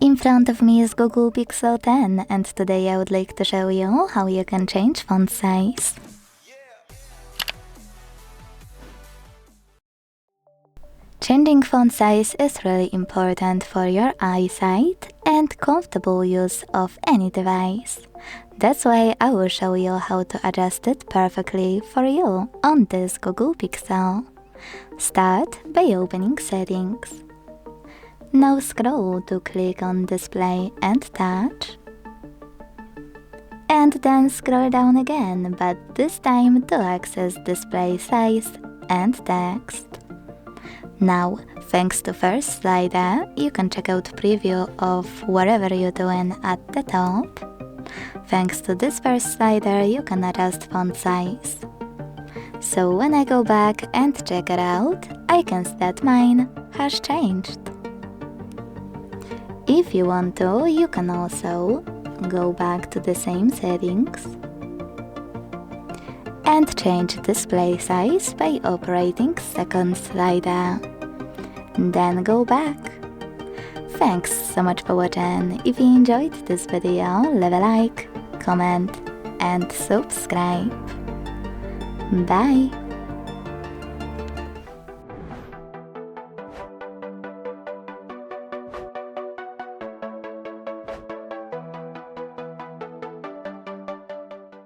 In front of me is Google Pixel 10 and today I would like to show you how you can change font size. Changing font size is really important for your eyesight and comfortable use of any device. That's why I will show you how to adjust it perfectly for you on this Google Pixel. Start by opening Settings. Now scroll to click on Display and Touch. And then scroll down again, but this time to access Display Size and Text. Now, thanks to first slider, you can check out preview of whatever you're doing at the top. Thanks to this first slider, you can adjust font size. So when I go back and check it out, I can see that mine has changed. If you want to, you can also go back to the same settings and change display size by operating second slider. Then go back. Thanks so much for watching. If you enjoyed this video, leave a like, comment and subscribe. Bye!